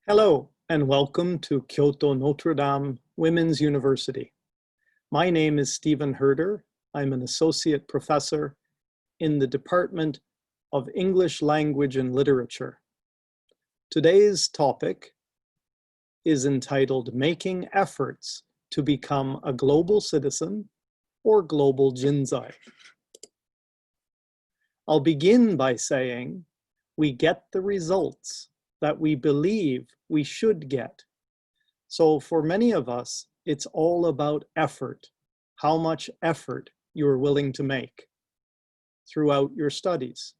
Hello, and welcome to Kyoto Notre Dame Women's University. My name is Stephen Herder. I'm an associate professor in the Department of English Language and Literature. Today's topic is entitled Making Efforts to Become a Global Citizen or Global Jinzai. I'll begin by saying we get the results that we believe we should get. So for many of us, it's all about effort, how much effort you're willing to make throughout your studies.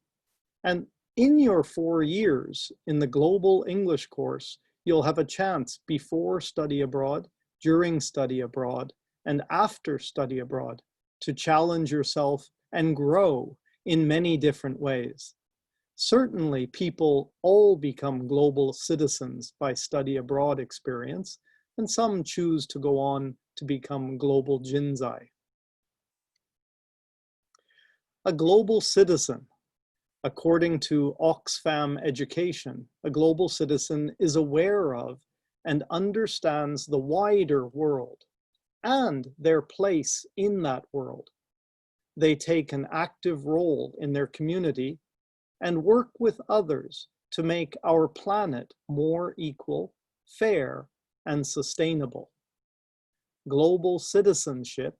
And in your 4 years in the Global English course, you'll have a chance before study abroad, during study abroad, and after study abroad to challenge yourself and grow in many different ways. Certainly, people all become global citizens by study abroad experience, and some choose to go on to become global Jinzai. A global citizen, according to Oxfam Education, a global citizen is aware of and understands the wider world and their place in that world. They take an active role in their community and work with others to make our planet more equal, fair, and sustainable. Global citizenship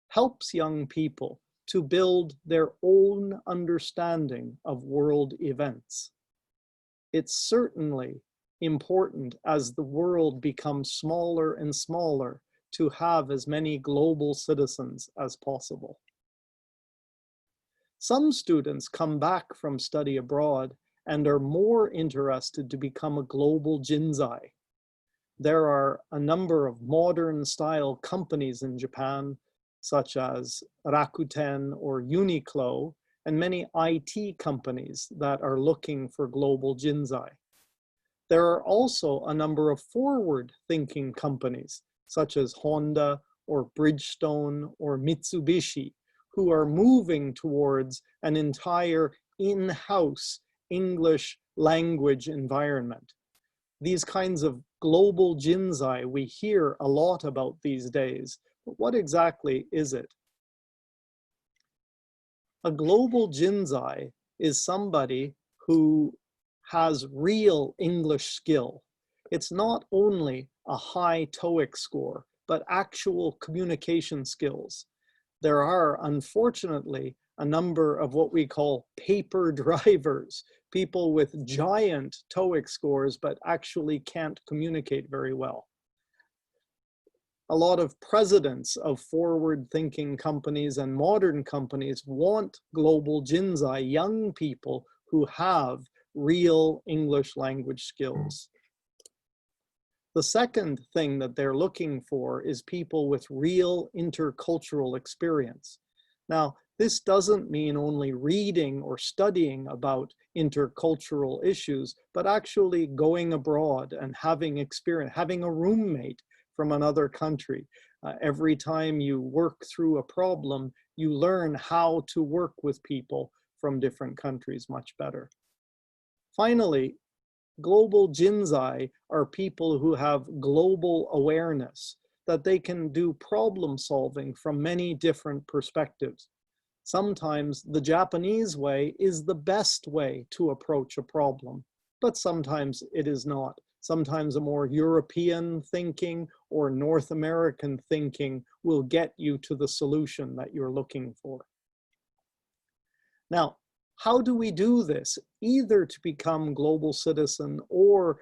helps young people to build their own understanding of world events. It's certainly important as the world becomes smaller and smaller to have as many global citizens as possible. Some students come back from study abroad and are more interested to become a global Jinzai. There are a number of modern style companies in Japan, such as Rakuten or Uniqlo, and many IT companies that are looking for global Jinzai. There are also a number of forward-thinking companies, such as Honda or Bridgestone or Mitsubishi, who are moving towards an entire in-house English language environment. These kinds of global Jinzai we hear a lot about these days, but what exactly is it? A global Jinzai is somebody who has real English skill. It's not only a high TOEIC score, but actual communication skills. There are, unfortunately, a number of what we call paper drivers, people with giant TOEIC scores, but actually can't communicate very well. A lot of presidents of forward-thinking companies and modern companies want global Jinzai, young people who have real English language skills. The second thing that they're looking for is people with real intercultural experience. Now, this doesn't mean only reading or studying about intercultural issues, but actually going abroad and having experience, having a roommate from another country. Every time you work through a problem, you learn how to work with people from different countries much better. Finally, global Jinzai are people who have global awareness, that they can do problem solving from many different perspectives. Sometimes the Japanese way is the best way to approach a problem, but sometimes it is not. Sometimes a more European thinking or North American thinking will get you to the solution that you're looking for. Now, how do we do this? Either to become global citizen or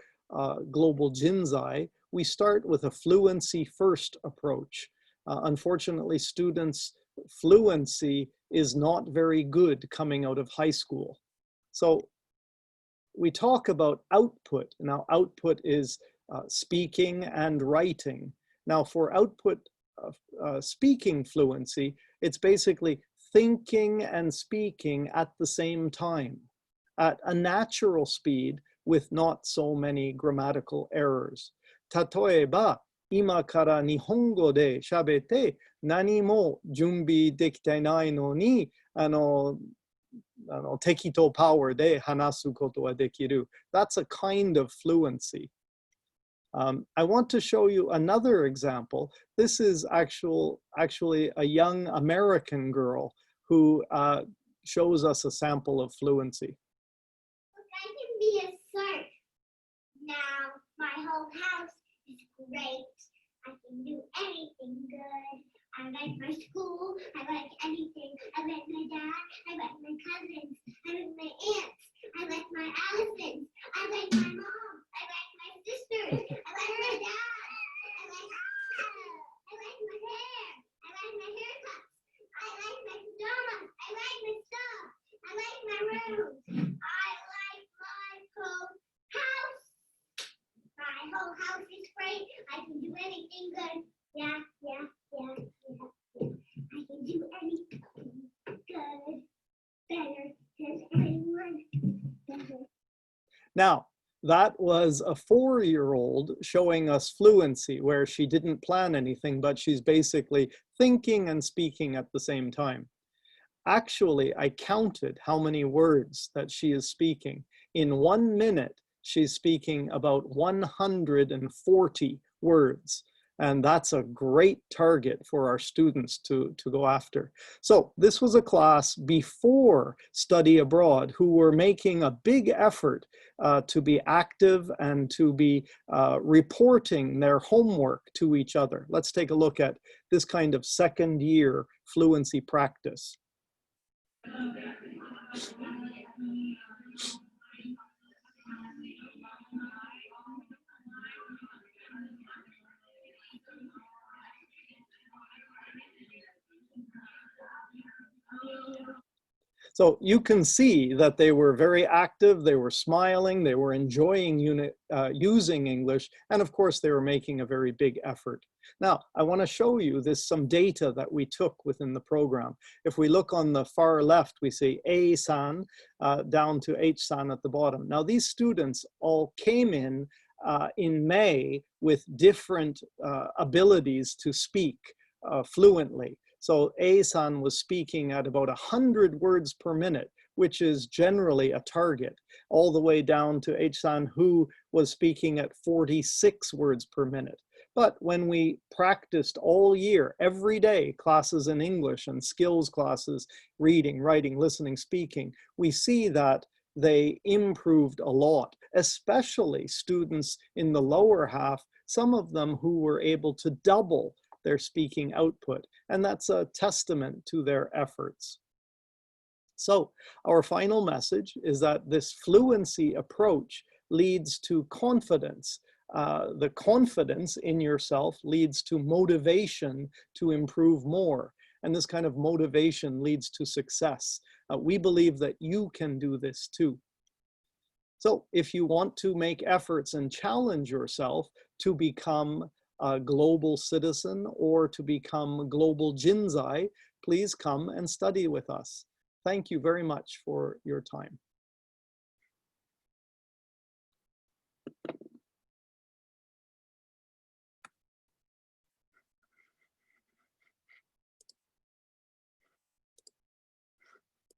global Jinzai, we start with a fluency first approach. Unfortunately, students' fluency is not very good coming out of high school. So we talk about output. Now, output is speaking and writing. Now, for output speaking fluency, it's basically thinking and speaking at the same time, at a natural speed with not so many grammatical errors. 例えば、今から日本語で喋って何も準備できてないのに、適当パワーで話すことができる。That's a kind of fluency. I want to show you another example. This is actually a young American girl who shows us a sample of fluency. Look, I can be a shark. Now my whole house is great. I can do anything good. I like my school. I like anything. I like my dad. I like my cousins. I like my aunts. I like my Allisons. I like my mom. I like my sisters. I like my dad. I like my hair. I like my haircuts. I like my pajamas. I like my stuff. I like my room. I like my whole house. My whole house is great. I can do anything good. Yeah. I can do anything good. Better than anyone. Better. Now, that was a 4-year-old showing us fluency where she didn't plan anything, but she's basically thinking and speaking at the same time. Actually, I counted how many words that she is speaking. In 1 minute, she's speaking about 140 words. And that's a great target for our students to go after. So this was a class before study abroad who were making a big effort to be active and to be reporting their homework to each other. Let's take a look at this kind of second-year fluency practice. So you can see that they were very active, they were smiling, they were enjoying using English, and of course they were making a very big effort. Now, I want to show you some data that we took within the program. If we look on the far left, we see A-san down to H-san at the bottom. Now, these students all came in May with different abilities to speak fluently. So A-san was speaking at about 100 words per minute, which is generally a target, all the way down to H-san, who was speaking at 46 words per minute. But when we practiced all year, every day, classes in English and skills classes, reading, writing, listening, speaking, we see that they improved a lot, especially students in the lower half, some of them who were able to double their speaking output. And that's a testament to their efforts. So our final message is that this fluency approach leads to confidence. The confidence in yourself leads to motivation to improve more. And this kind of motivation leads to success. We believe that you can do this too. So if you want to make efforts and challenge yourself to become a global citizen or to become Global Jinzai, please come and study with us. Thank you very much for your time.